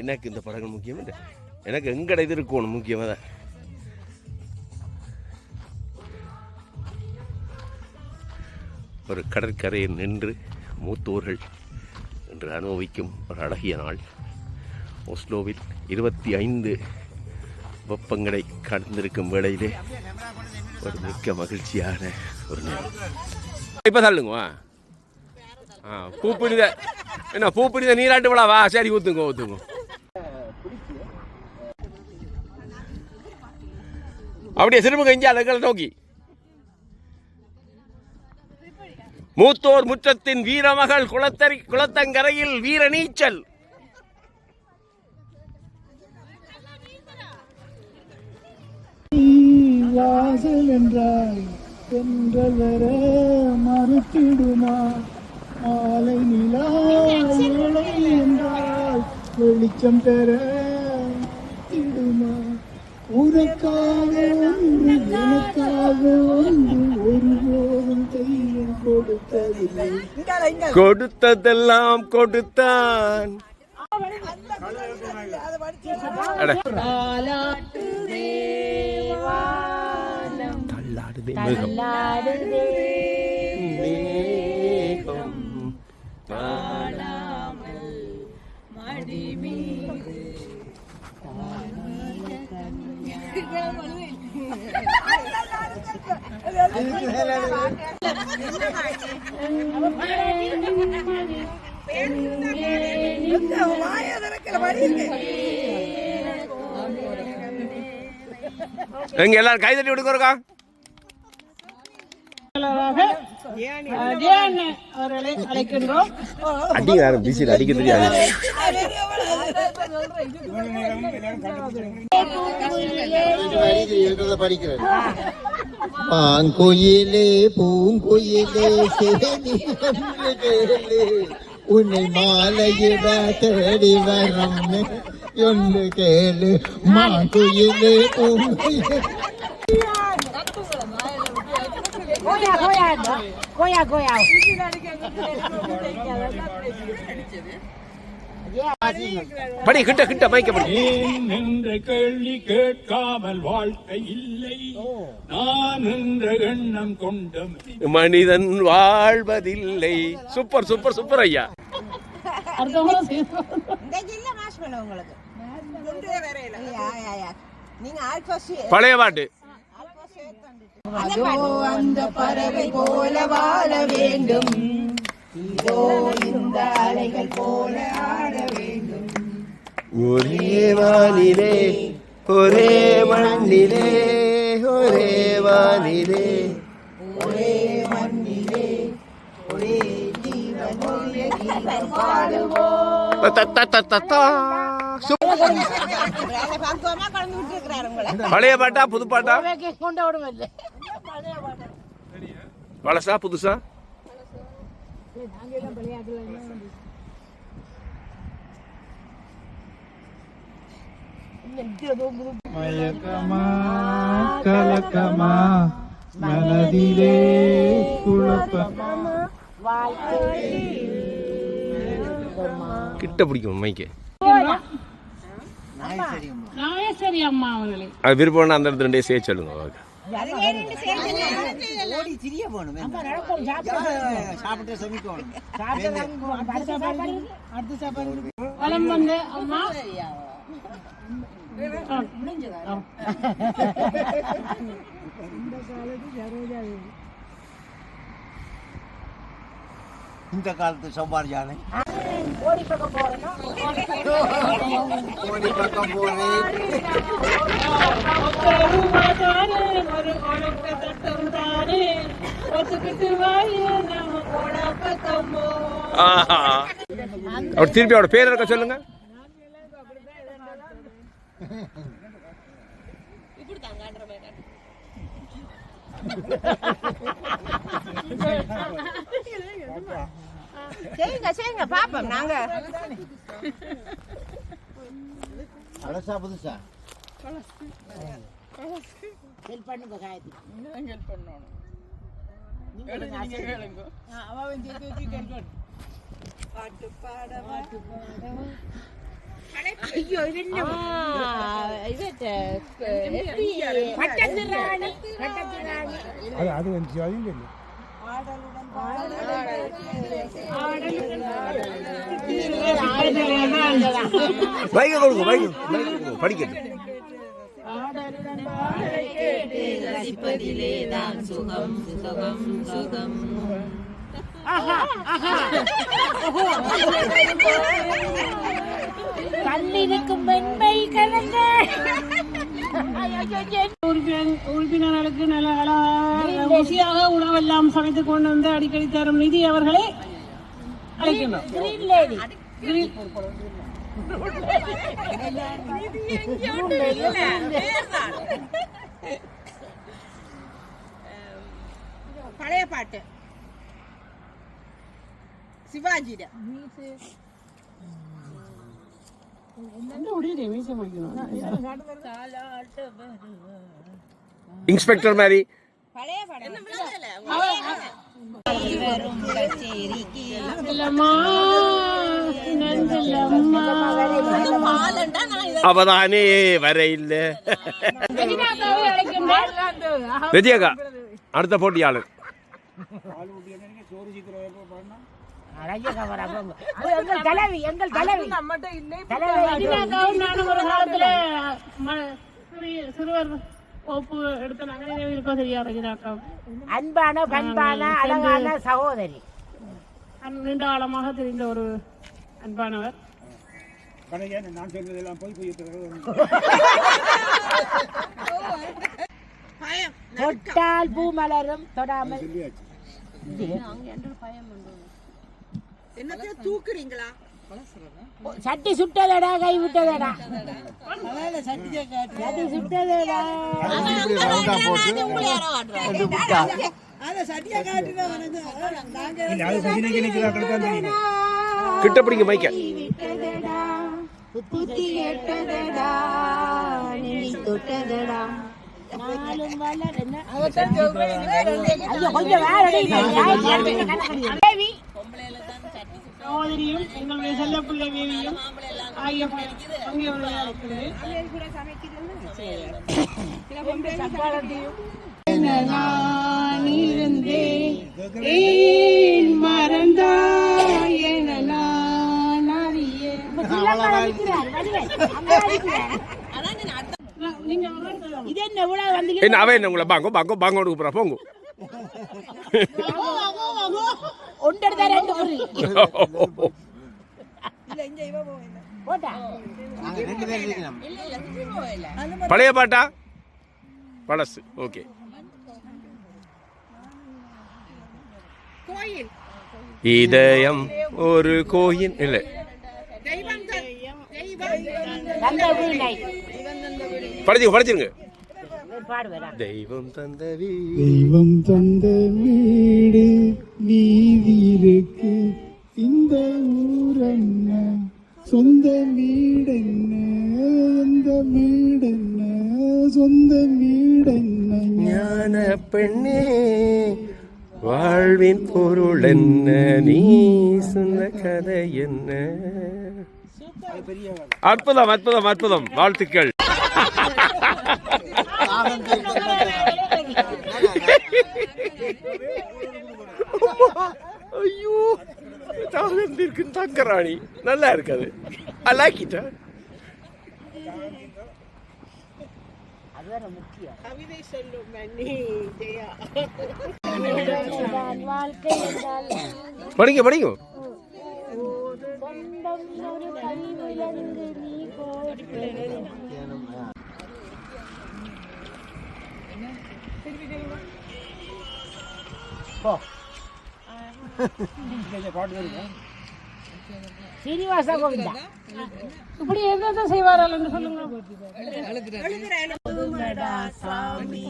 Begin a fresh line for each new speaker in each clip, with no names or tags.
எனக்கு இந்த படங்கள் முக்கியம் இல்லை, எனக்கு எங்கட இது இருக்கணும் முக்கியமாக தான். ஒரு கடற்கரையில் நின்று மூத்தோர்கள் என்று அனுபவிக்கும் ஒரு அழகிய நாள். ஒஸ்லோவில் 25 வெப்பங்களை கடந்திருக்கும் வேளையிலே ஒரு மிக்க மகிழ்ச்சியான ஒரு நேரம். இப்போ தள்ளுங்க. பூப்பிடித என்ன பூப்பிடித நீராட்டு விழாவா? சரி, ஊத்துங்க ஊத்துங்க. அப்படியே சிறுமுக இஞ்சி அழகளை நோக்கி. மூத்தோர் முற்றத்தின் வீரமகள் குளத்தங்கரையில் வீர நீச்சல்.
வாசல் என்றால் தென்றல் வர மறுத்திடுமா, மாலை நிலா ஏழை என்றால் வெளிச்சம் பெற திடுமா, உனக்காக ஒன்று எனக்காக ஒன்று ஒருபோதும் தெய்வம் கொடுத்ததில்லை,
கொடுத்ததெல்லாம் கொடுத்தான். எங்க எல்லாரும் கைதட்டி விடுக்கா. அடிக்க பிசி அடிக்க தெரியாது.
பாங்குயிலே பூங்குயிலே உன்னை மாலையிட தேடி வரும் ஒன்று கேளு, மாங்குயிலே பூங்குயிலே.
படி கிட்ட கிட்ட மைக்கப்படி.
என்ற கேள்வி கேட்காமல் வாழ்க்கை இல்லை, நான் என்ற எண்ணம் கொண்ட
மனிதன் வாழ்வதில்லை. சூப்பர் சூப்பர் சூப்பர் ஐயா. பழைய பாட்டு.
அந்த பறவை போல வாழ வேண்டும், இதோ இந்த அலைகள் போல ஆட வேண்டும்.
ஒரே வானிலே ஒரே மண்ணிலே ஒரே வானிலே
ஒரே மண்ணிலே ஒரே ஜீவன் ஒரே கீதம் பாடுவோம்.
பழைய பாட்டா புது பாட்டா? பழசா புதுசா?
மயக்கமா கலக்கமா மனதிலே குழப்பமா.
கிட்ட பிடிக்கும் மைக்கு.
அது
விருப்பம் அந்த இடத்துல ரெண்டே சேர்த்து சொல்லுங்க.
இந்த காலத்து சம்பார் ஜானை
ஓடி பக்கம் போறேன்.
அவர் திருப்பி அவரோட பேர் இருக்க சொல்லுங்க.
சரிங்க சரிங்க பாப்போம் நாங்க.
பழசா புதுசா
ஹெல்ப் பண்ணுங்க காயத்ரி.
ஹெல்ப் பண்ணணும். நீங்க கேளுங்க. அவன் ஜெயிச்சு ஹெல்ப் பண்ணு. பாட்டு பாட பாட்டு பாட.
ஐயோ இது என்ன பட்டத்திராணி
அது வந்து ஜாலிங்க
பைக்க கொடுங்க பைக்க படிக்கட்டு
ரசிப்பதிலேதான் சுகம் சுகம் சுகம். கண்ணிருக்கும் வெண்மை கலங்க
உறுப்பினர்களுக்கு நல்ல ருசியாக உணவெல்லாம் சமைத்து கொண்டு வந்து அடிக்கடி தரும் நிதி அவர்களை அழைக்கின்றோம்.
கிரீன் லேடி
பழைய பாட்டு சிவாஜிட
இன்ஸ்பெக்டர் மாதிரி
பழைய படம்
அவதானே வர இல்ல ரஜியாக்கா அடுத்த போட்டியாளர்
சிறுவர் கோப்பு எடுத்த நகரில் இருக்கோ சரியா ரஜினாக்கா
அன்பான பண்பான அழகான சகோதரி,
நீண்ட காலமாக தெரிந்த ஒரு அன்பானவர்.
நான் சொல்றதெல்லாம் போய்
தொட்டால் பூ மலரும் தொடாமல்
என்னத்தையும் தூக்குறீங்களா?
சட்டி சுட்டதடா கை விட்டதடா சட்டி சுட்டதடா
கிட்ட பிடிங்க மைக்க
புத்தி கேட்டதடா நீ தொட்டதடா நாளும் வளர் என்ன கொஞ்சம் வேற
சகோதரியும் எங்களுடைய செல்ல பிள்ளை தேவியும் ஆகிய பங்கியவர்களை அழைக்கிறது. நான் இருந்தேன் ஏன் மறந்தாய் என நான் அறிய. நீங்க
இது என்ன இவ்வளவு வந்து
என்ன அவன் என்ன உங்களை பாங்கோ பாங்கோ பாங்கோடு கூப்பிட்றா போங்க
ஒன்றரை ரெண்டு குறி போட்டா
பழைய பாட்டா பழசு ஓகே. இதயம் ஒரு கோயில் இல்ல படிச்சிருங்க தெய்வம் தந்த
தெய்வம் தந்த வீடு வீதியிருக்கு இந்த ஊரென்ன சொந்த வீடென்ன எந்த வீடென்ன சொந்த வீடென்ன
ஞான பெண்ணே வாழ்வின் பொருள் என்ன நீ சொன்ன கதை என்ன. அற்புதம் அற்புதம் அற்புதம் வாழ்த்துக்கள். ஐயோ தாகந்திற்கு தக்கராணி நல்லா இருக்காது. I like it.
கவிதை சொல்லும் மன்னி ஜெயா.
படிங்க படிங்க.
சீனிவாச கோவிந்தா
இப்படி எதை செய்வார்கள் என்று சொல்லுங்க.
சாமி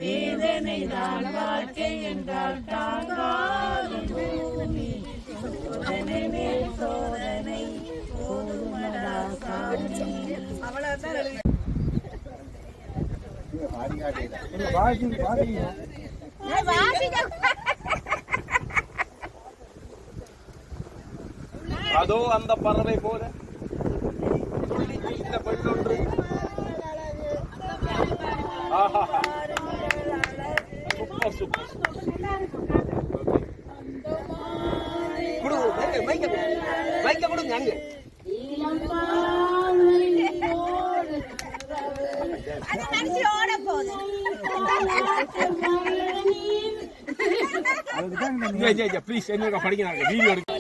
வேதனை தான் வாழ்க்கை என்றால் தாங்காது பூமி சோதனை மேல் சோதனை போதுமடா சாமி
அதோ அந்த பறவை போல இந்த பெண்ணொன்று சூப்பர் சூப்பர் மைக்க கொடுங்க அங்க ப்ளீஸ் என்ன படிக்கிறாங்க வீடியோ
எடுக்க